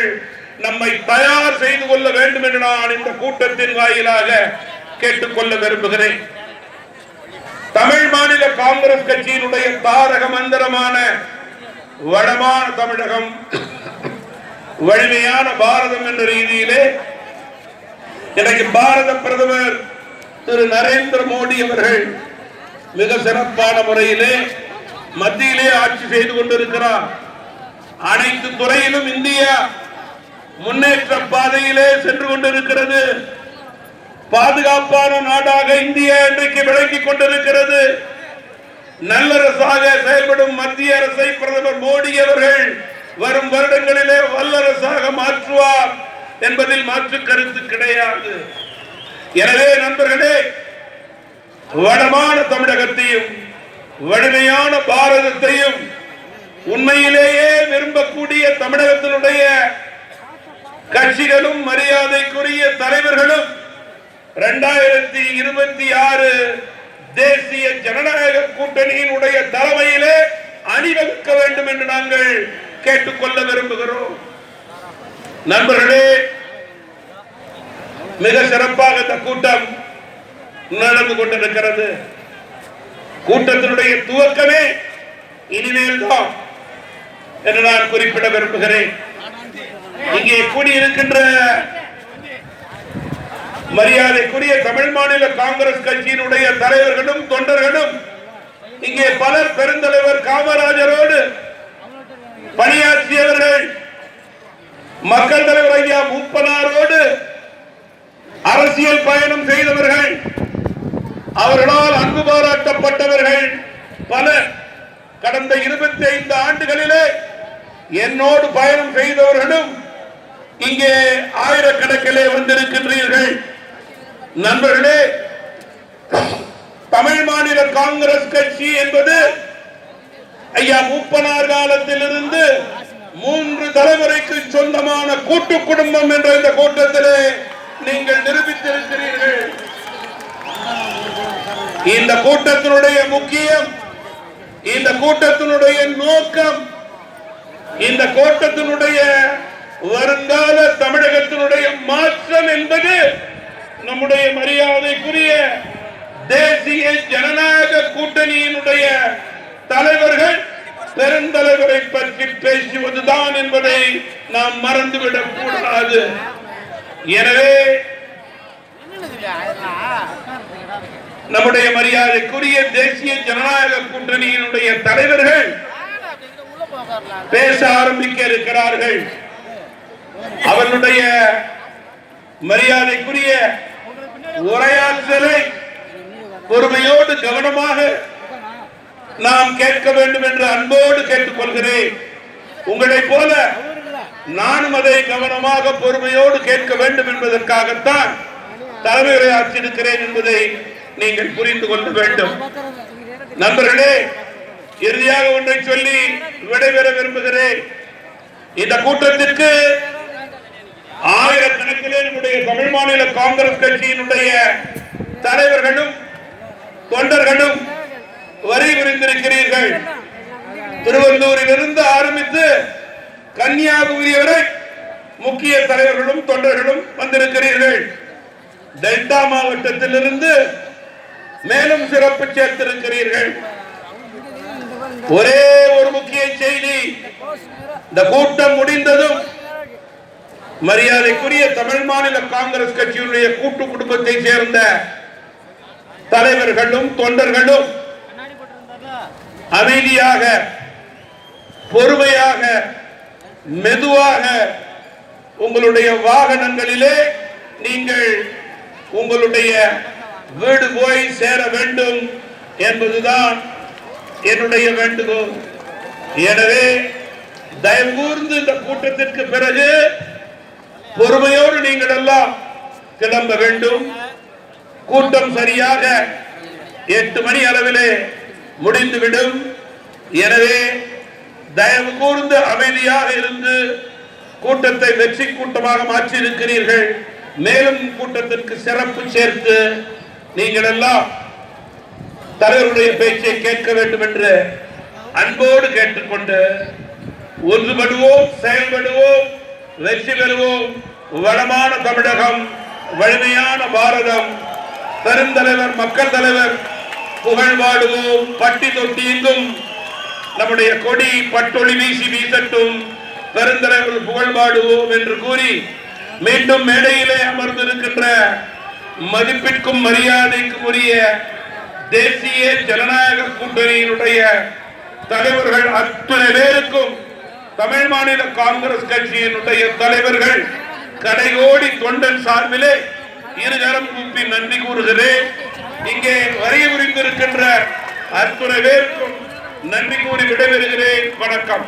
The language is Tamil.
நாங்கள் நம்மை தயார் செய்து கொள்ள வேண்டும் என்று நான் இந்த கூட்டத்தின் வாயிலாக கேட்டுக்கொள்ள விரும்புகிறேன். தமிழ் மாநில காங்கிரஸ் கட்சியினுடைய தாரக மந்திரமான வளமான தமிழகம், வலிமையான பாரதம் என்ற ரீதியிலே எனக்கு பாரத பிரதமர் திரு நரேந்திர மோடி அவர்கள் மிக சிறப்பான முறையிலே மத்தியிலே ஆட்சி செய்து கொண்டிருக்கிறார். அனைத்து துறையிலும் இந்தியா முன்னேற்ற பாதையிலே சென்று கொண்டிருக்கிறது. பாதுகாப்பான நாடாக இந்தியா இன்றைக்கு விளங்கிக் கொண்டிருக்கிறது. நல்லரசாக செயல்படும் மத்திய அரசை பிரதமர் மோடி அவர்கள் வரும் வருடங்களிலே வல்லரசாக மாற்றுவார் என்பதில் மாற்று கருத்து கிடையாது. எனவே நண்பர்களே, வளமான தமிழகத்தையும் வலிமையான பாரதத்தையும் உண்மையிலேயே விரும்பக்கூடிய தமிழகத்தினுடைய கட்சிகளும் மரியாதைக்குரிய தலைவர்களும் 2026 தேசிய ஜனநாயக கூட்டணியினுடைய தலைமையிலே அணிவகுக்க வேண்டும் என்று நாங்கள் கேட்டுக்கொள்ள விரும்புகிறோம். நண்பர்களே, மிக சிறப்பாக இந்த கூட்டம் நடந்து கொண்டிருக்கிறது. கூட்டத்தினுடைய துவக்கமே இனிமேல் தான் என்று நான் குறிப்பிட விரும்புகிறேன். இங்கே கூடியிருக்கின்ற மரியாதைக்குரிய தமிழ் மாநில காங்கிரஸ் கட்சியினுடைய தலைவர்களும் தொண்டர்களும் இங்கே பலர் பெருந்தலைவர் காமராஜரோடு பணியாற்றியவர்கள், மக்கள் தலைவர் ஐயா மூப்பனாரோடு அரசியல் பயணம் செய்தவர்கள், அவர்களால் அன்பு பாராட்டப்பட்டவர்கள் பலர். கடந்த 25 ஆண்டுகளிலே என்னோடு பயணம் செய்தவர்களும் இங்கே ஆயிரக்கணக்கிலே வந்திருக்கின்றீர்கள். நண்பர்களே, தமிழ் மாநில காங்கிரஸ் கட்சி என்பது ஐயா மூப்பனார் காலத்திலிருந்து 3 தலைமுறைக்கு சொந்தமான கூட்டு குடும்பம் என்ற இந்த கூட்டத்திலே நீங்கள் நிரூபித்திருக்கிறீர்கள். இந்த கூட்டத்தினுடைய முக்கியம், இந்த கூட்டத்தினுடைய நோக்கம், இந்த கூட்டத்தினுடைய வருங்கால தமிழகத்தினுடைய மாற்றம் என்பது நம்முடைய மரியாதைக்குரிய தேசிய ஜனநாயக கூட்டணியினுடைய தலைவர்கள் பெருந்தலைவரை பற்றி பேசுவதுதான் என்பதை நாம் மறந்துவிடக் கூடாது. எனவே நம்முடைய மரியாதைக்குரிய தேசிய ஜனநாயக கூட்டணியினுடைய தலைவர்கள் பேச ஆரம்பிக்க இருக்கிறார்கள். அவர்களுடைய மரியாதைக்குரிய உரையாற்றலை பொறுமையோடு கவனமாக நாம் கேட்க வேண்டும் என்று அன்போடு கேட்டுக்கொள்கிறேன். உங்களைப் போல நானும் அதை கவனமாக பொறுமையோடு கேட்க வேண்டும் என்பதற்காகத்தான் தலைமை உரையாற்றியிருக்கிறேன் என்பதை நீங்கள் புரிந்து கொள்ள வேண்டும். நண்பர்களே, இறுதியாக ஒன்றை சொல்லி விடைபெற விரும்புகிறேன். இந்த கூட்டத்திற்கு ஆயிரக்கணக்கிலே நம்முடைய தமிழ் மாநில காங்கிரஸ் கட்சியினுடைய தலைவர்களும் தொண்டர்களும் வரி புரிந்திருக்கிறீர்கள். திருவள்ளூரிலிருந்து ஆரம்பித்து கன்னியாகுமரி வரை முக்கிய தலைவர்களும் தொண்டர்களும் வந்திருக்கிறீர்கள். டெல்டா மாவட்டத்திலிருந்து மேலும் சிறப்பு சேர்த்திருக்கிறீர்கள். ஒரே ஒரு முக்கிய செய்தி, இந்த கூட்டம் முடிந்ததும் மரியாதைக்குரிய தமிழ் மாநில காங்கிரஸ் கட்சியினுடைய கூட்டு குடும்பத்தை சேர்ந்த தலைவர்களும் தொண்டர்களும் அமைதியாக, பொறுமையாக, மெதுவாக உங்களுடைய வாகனங்களிலே நீங்கள் உங்களுடைய வீடு போய் சேர வேண்டும் என்பதுதான் என்னுடைய வேண்டுகோள். எனவே தயவு கூர்ந்து இந்த கூட்டத்திற்கு பிறகு பொறுமையோடு நீங்கள் எல்லாம் கிளம்ப வேண்டும். கூட்டம் சரியாக 8 மணி அளவிலே முடிந்துவிடும். எனவே தயவு கூர்ந்து அமைதியாக இருந்து கூட்டத்தை வெற்றி கூட்டமாக மாற்றி இருக்கிறீர்கள். மேலும் கூட்டத்திற்கு சிறப்பு சேர்த்து நீங்கள் எல்லாம் தலைவருடைய பேச்சை கேட்க வேண்டும் என்று அன்போடு கேட்டுக்கொண்டு ஒன்றுபடுவோம், செயல்படுவோம், வெற்றி பெறுவோம். வளமான தமிழகம், வலிமையான பாரதம், பெருந்தலைவர் மக்கள் தலைவர் புகழ் வாடுவோம். பட்டி தொட்டி எங்கும் நம்முடைய கொடி பட்டொளி வீசி வீசட்டும். பெருந்தலைவர் புகழ் பாடுவோம் என்று கூறி மீண்டும் மேடையிலே அமர்ந்திருக்கின்ற மதிப்பிற்கும் மரியாதைக்கும் உரிய தேசிய ஜனநாயக கூட்டணியினுடைய தலைவர்கள் அத்தனை பேருக்கும் தமிழ் மாநில காங்கிரஸ் கட்சியினுடைய தலைவர்கள் கடைகோடி தொண்டன் சார்பிலே இருகரம் கூப்பி நன்றி கூறுகிறேன். இங்கே வருகை புரிந்திருக்கின்ற அத்தனை பேருக்கும் நன்றி கூறி விடைபெறுகிறேன். வணக்கம்.